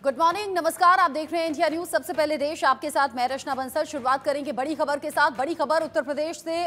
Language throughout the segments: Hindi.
गुड मॉर्निंग, नमस्कार। आप देख रहे हैं इंडिया न्यूज। सबसे पहले देश, आपके साथ मैं रचना बंसल। शुरुआत करेंगे बड़ी खबर के साथ। बड़ी खबर उत्तर प्रदेश से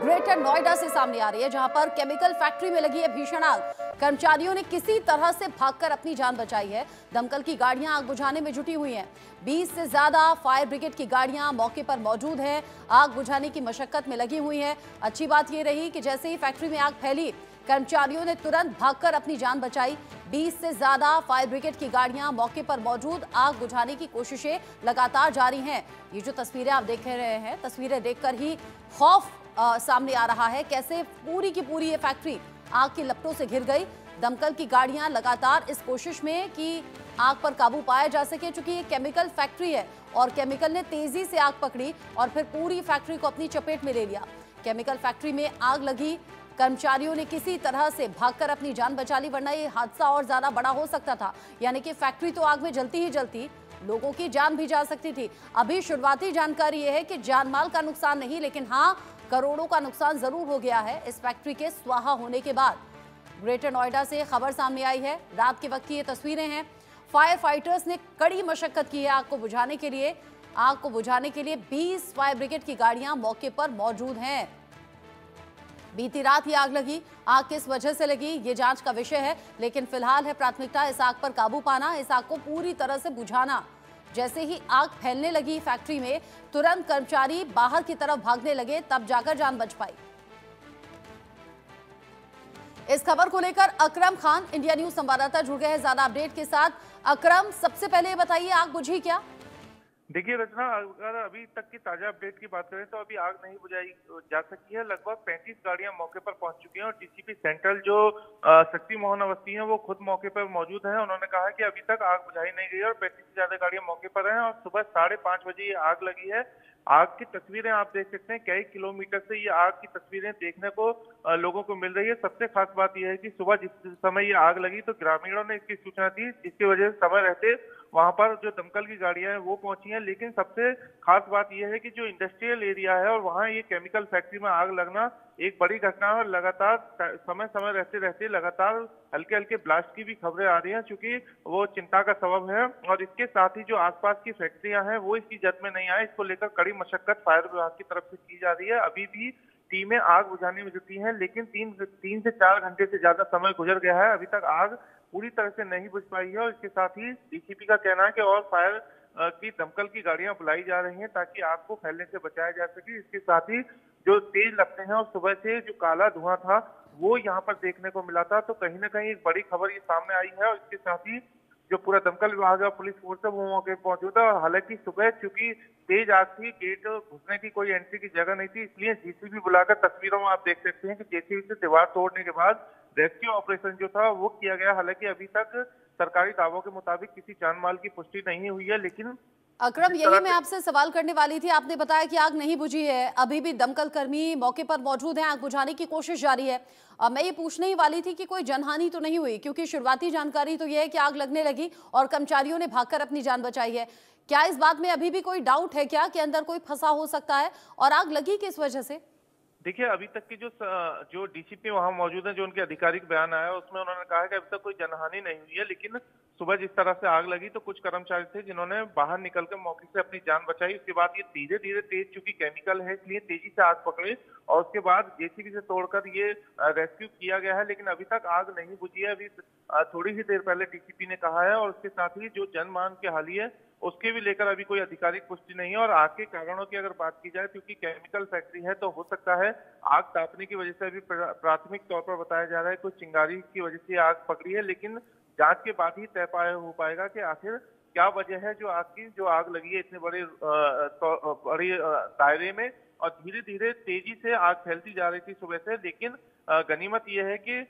ग्रेटर नोएडा से सामने आ रही है, जहां पर केमिकल फैक्ट्री में लगी है भीषण आग। कर्मचारियों ने किसी तरह से भागकर अपनी जान बचाई है। दमकल की गाड़ियां आग बुझाने में जुटी हुई हैं। 20 से ज्यादा फायर ब्रिगेड की गाड़ियां मौके पर मौजूद हैं, आग बुझाने की मशक्कत में लगी हुई हैं। अच्छी बात यह रही कि जैसे ही फैक्ट्री में आग फैली, कर्मचारियों ने तुरंत भागकर अपनी जान बचाई। 20 से ज्यादा फायर ब्रिगेड की गाड़ियां मौके पर मौजूद, आग बुझाने की कोशिशें लगातार जारी हैं। ये जो तस्वीरें आप देख रहे हैं, तस्वीरें देखकर ही खौफ सामने आ रहा है। कैसे पूरी की पूरी ये फैक्ट्री आग की लपटों से घिर गई। दमकल की गाड़ियां लगातार इस कोशिश में कि आग पर काबू पाया जा सके, चूंकि ये केमिकल फैक्ट्री है और केमिकल ने तेजी से आग पकड़ी और फिर पूरी फैक्ट्री को अपनी चपेट में ले लिया। केमिकल फैक्ट्री में आग लगी, कर्मचारियों ने किसी तरह से भागकर अपनी जान बचा ली, वरना ये हादसा और ज्यादा बड़ा हो सकता था। यानी कि फैक्ट्री तो आग में जलती ही जलती, लोगों की जान भी जा सकती थी। अभी शुरुआती जानकारी यह है कि जानमाल का नुकसान नहीं, लेकिन हाँ, करोड़ों का नुकसान जरूर हो गया है इस फैक्ट्री के स्वाहा होने के बाद। ग्रेटर नोएडा से खबर सामने आई है, रात के वक्त की ये तस्वीरें हैं। फायर फाइटर्स ने कड़ी मशक्कत की है आग को बुझाने के लिए। आग को बुझाने के लिए 20 फायर ब्रिगेड की गाड़ियां मौके पर मौजूद हैं। बीती रात ही आग लगी। आग किस वजह से लगी, ये जांच का विषय है, लेकिन फिलहाल है प्राथमिकता इस आग पर काबू पाना, इस आग को पूरी तरह से बुझाना। जैसे ही आग फैलने लगी फैक्ट्री में, तुरंत कर्मचारी बाहर की तरफ भागने लगे, तब जाकर जान बच पाई। इस खबर को लेकर अकरम खान, इंडिया न्यूज संवाददाता, जुड़ गए हैं ज्यादा अपडेट के साथ। अकरम, सबसे पहले बताइए, आग बुझी क्या? देखिए रचना, अगर अभी तक की ताजा अपडेट की बात करें तो अभी आग नहीं बुझाई जा सकी है। लगभग 35 गाड़ियां मौके पर पहुंच चुकी हैं और डीसीपी सेंट्रल जो शक्ति मोहन अवस्थी हैं वो खुद मौके पर मौजूद हैं। उन्होंने कहा कि अभी तक आग बुझाई नहीं गई है और 35 से ज्यादा गाड़ियां मौके पर हैं और सुबह 5:30 बजे ये आग लगी है। आग की तस्वीरें आप देख सकते हैं, कई किलोमीटर से ये आग की तस्वीरें देखने को लोगों को मिल रही है। सबसे खास बात यह है कि सुबह जिस समय ये आग लगी तो ग्रामीणों ने इसकी सूचना दी, जिसकी वजह से समय रहते वहां पर जो दमकल की गाड़ियां हैं वो पहुंची हैं। लेकिन सबसे खास बात यह है कि जो इंडस्ट्रियल एरिया है और वहां ये केमिकल फैक्ट्री में आग लगना एक बड़ी घटना है और लगातार समय समय रहते रहते लगातार हल्के हल्के ब्लास्ट की भी खबरें आ रही हैं, क्योंकि वो चिंता का सबब है। और इसके साथ ही जो आसपास की फैक्ट्रियां हैं वो इसकी जद में नहीं आए, इसको लेकर कड़ी मशक्कत फायर विभाग की तरफ से की जा रही है। अभी भी टीमें आग बुझाने में जुटी हैं, लेकिन 3 से 4 घंटे से ज्यादा समय गुजर गया है, अभी तक आग पूरी तरह से नहीं बुझ पाई है। और इसके साथ ही डीसीपी का कहना है कि और फायर की दमकल की गाड़ियां बुलाई जा रही हैं ताकि आग को फैलने से बचाया जा सके। इसके साथ ही जो तेज लगते हैं और सुबह से जो काला धुआं था वो यहाँ पर देखने को मिला था, तो कहीं ना कहीं एक बड़ी खबर ये सामने आई है। और इसके साथ ही जो पूरा दमकल विभाग है, पुलिस फोर्स है, वो मौके पर मौजूद है। और हालांकि सुबह चूंकि तेज आग थी, गेट घुसने की कोई एंट्री की जगह नहीं थी, इसलिए जेसीबी बुलाकर, तस्वीरों में आप देख सकते हैं कि जेसीबी से दीवार तोड़ने के बाद रेस्क्यू ऑपरेशन जो था वो किया गया। हालांकि अभी तक सरकारी दावों के मुताबिक किसी जान माल की पुष्टि नहीं हुई है, लेकिन अकरम, यही मैं आपसे सवाल करने वाली थी। आपने बताया कि आग नहीं बुझी है, अभी भी दमकल कर्मी मौके पर मौजूद हैं, आग बुझाने की कोशिश जारी है। मैं ये पूछने ही वाली थी कि कोई जनहानि तो नहीं हुई, क्योंकि शुरुआती जानकारी तो यह है कि आग लगने लगी और कर्मचारियों ने भागकर अपनी जान बचाई है। क्या इस बात में अभी भी कोई डाउट है क्या कि अंदर कोई फंसा हो सकता है, और आग लगी किस वजह से? देखिए, अभी तक की जो डीसीपी वहां मौजूद है, जो उनके आधिकारिक बयान आया है उसमें उन्होंने कहा है कि अभी तक कोई जनहानि नहीं हुई है। लेकिन सुबह जिस तरह से आग लगी तो कुछ कर्मचारी थे जिन्होंने बाहर निकलकर मौके से अपनी जान बचाई। उसके बाद ये धीरे धीरे तेज, चूंकि केमिकल है इसलिए तेजी से आग पकड़ी और उसके बाद जेसीबी से तोड़कर ये रेस्क्यू किया गया है। लेकिन अभी तक आग नहीं बुझी है। अभी थोड़ी ही देर पहले डीसीपी ने कहा है। और उसके साथ ही जो जनमान के हालिया उसके भी लेकर अभी कोई आधिकारिक पुष्टि नहीं है। और आग के कारणों की अगर बात की जाए, क्योंकि केमिकल फैक्ट्री है तो हो सकता है आग तापने की वजह से अभी प्राथमिक तौर पर बताया जा रहा है कुछ चिंगारी की वजह से आग पकड़ी है। लेकिन जांच के बाद ही तय हो पाएगा कि आखिर क्या वजह है जो आग लगी है इतने बड़े बड़े दायरे में। और धीरे धीरे तेजी से आग फैलती जा रही थी सुबह से। लेकिन गनीमत यह है कि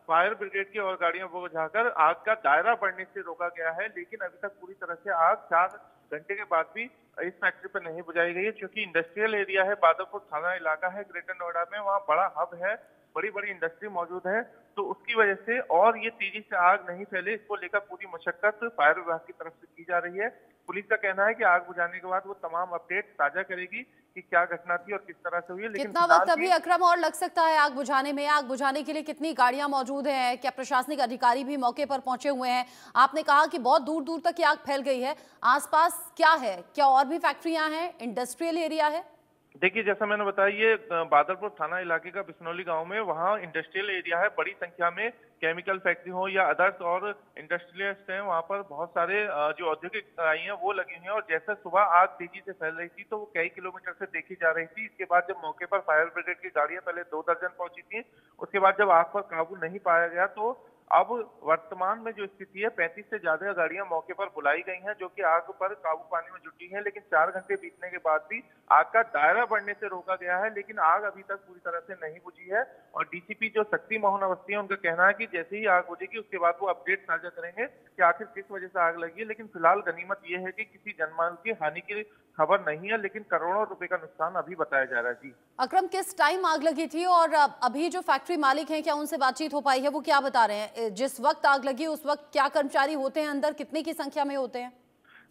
फायर ब्रिगेड की और गाड़ियां बुझाकर आग का दायरा बढ़ने से रोका गया है। लेकिन अभी तक पूरी तरह से आग 4 घंटे के बाद भी इस फैक्ट्री पर नहीं बुझाई गई है, क्योंकि इंडस्ट्रियल एरिया है, बादलपुर थाना इलाका है ग्रेटर नोएडा में, वहाँ बड़ा हब है, बड़ी बड़ी इंडस्ट्री मौजूद है। तो उसकी वजह से और ये तेजी से आग नहीं फैले, इसको लेकर पूरी मशक्कत फायर विभाग की तरफ से की जा रही है। पुलिस का कहना है कि आग बुझाने के बाद वो तमाम अपडेट साझा करेगी कि क्या घटना थी और किस तरह से हुई है। लेकिन कितना वक्त अभी अकरम और लग सकता है आग बुझाने में? आग बुझाने के लिए कितनी गाड़ियां मौजूद हैं? क्या प्रशासनिक अधिकारी भी मौके पर पहुंचे हुए हैं? आपने कहा कि बहुत दूर दूर तक ये आग फैल गई है, आसपास क्या है? क्या और भी फैक्ट्रियां हैं, इंडस्ट्रियल एरिया है? देखिए, जैसा मैंने बताया, ये बादलपुर थाना इलाके का बिश्नौली गांव में, वहाँ इंडस्ट्रियल एरिया है। बड़ी संख्या में केमिकल फैक्ट्री हो या अदर्स और इंडस्ट्रियलिस्ट हैं, वहाँ पर बहुत सारे जो औद्योगिक इकाई हैं वो लगी हुई हैं। और जैसे सुबह आग तेजी से फैल रही थी तो वो कई किलोमीटर से देखी जा रही थी। इसके बाद जब मौके पर फायर ब्रिगेड की गाड़ियां पहले 2 दर्जन पहुंची थी, उसके बाद जब आग पर काबू नहीं पाया गया तो अब वर्तमान में जो स्थिति है, 35 से ज्यादा गाड़ियां मौके पर बुलाई गई हैं जो कि आग पर काबू पाने में जुटी हैं। लेकिन 4 घंटे बीतने के बाद भी आग का दायरा बढ़ने से रोका गया है, लेकिन आग अभी तक पूरी तरह से नहीं बुझी है। और डीसीपी जो शक्ति मोहन अवस्थी है, उनका कहना है कि जैसे ही आग बुझेगी उसके बाद वो अपडेट साझा करेंगे कि आखिर किस वजह से आग लगी है। लेकिन फिलहाल गनीमत ये है कि किसी जनमाल की हानि की खबर नहीं है, लेकिन करोड़ों रुपए का नुकसान अभी बताया जा रहा है। जी अकरम, किस टाइम आग लगी थी और अभी जो फैक्ट्री मालिक हैं, क्या उनसे बातचीत हो पाई है? वो क्या बता रहे हैं? जिस वक्त आग लगी उस वक्त क्या कर्मचारी होते हैं अंदर, कितने की संख्या में होते हैं?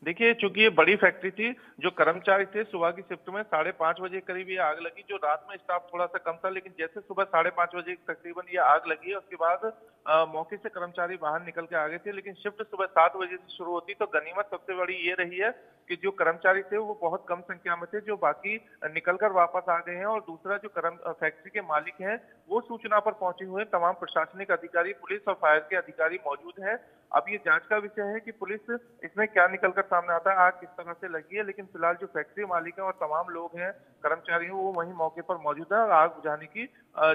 देखिए, चूंकि ये बड़ी फैक्ट्री थी, जो कर्मचारी थे सुबह की शिफ्ट में 5:30 बजे करीब ये आग लगी। जो रात में स्टाफ थोड़ा सा कम था, लेकिन जैसे सुबह 5:30 बजे तकरीबन ये आग लगी है, उसके बाद मौके से कर्मचारी बाहर निकल के आ गए थे। लेकिन शिफ्ट सुबह 7 बजे से शुरू होती तो गनीमत सबसे बड़ी ये रही है कि जो कर्मचारी थे वो बहुत कम संख्या में थे, जो बाकी निकलकर वापस आ गए हैं। और दूसरा, जो फैक्ट्री के मालिक हैं वो सूचना पर पहुंचे हुए तमाम प्रशासनिक अधिकारी, पुलिस और फायर के अधिकारी मौजूद हैं। अब ये जांच का विषय है कि पुलिस इसमें क्या निकलकर सामने आता है, आग किस तरह से लगी है। लेकिन फिलहाल जो फैक्ट्री मालिक है और तमाम लोग हैं, कर्मचारी हैं, वो वहीं मौके पर मौजूद है। और आग बुझाने की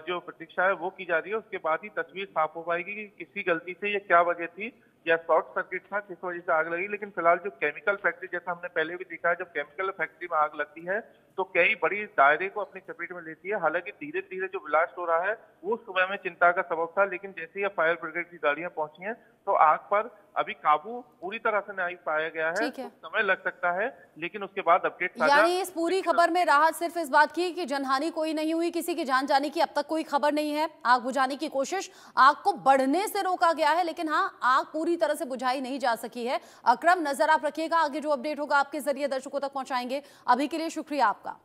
जो प्रतीक्षा है वो की जा रही है। उसके बाद ही तस्वीर साफ हो पाएगी कि किसी गलती से ये क्या वजह थी, या शॉर्ट सर्किट था, किस वजह से आग लगी। लेकिन फिलहाल जो केमिकल फैक्ट्री, जैसा हमने पहले भी देखा है, जब केमिकल फैक्ट्री में आग लगती है तो कई बड़ी दायरे को अपनी चपेट में लेती है। हालांकि धीरे धीरे जो ब्लास्ट हो रहा है वो सुबह में चिंता का सबब था, लेकिन जैसे ही फायर ब्रिगेड की गाड़ियां पहुंची हैं तो आग पर अभी काबू पूरी तरह से नहीं पाया गया है। ठीक है। तो समय लग सकता है, लेकिन उसके बाद अपडेट यानी इस पूरी खबर में राहत सिर्फ इस बात की कि जनहानि कोई नहीं हुई, किसी की जान जाने की अब तक कोई खबर नहीं है। आग बुझाने की कोशिश, आग को बढ़ने से रोका गया है, लेकिन हाँ, आग पूरी तरह से बुझाई नहीं जा सकी है। अकरम, नजर आप रखिएगा, आगे जो अपडेट होगा आपके जरिए दर्शकों तक पहुंचाएंगे। अभी के लिए शुक्रिया आपका।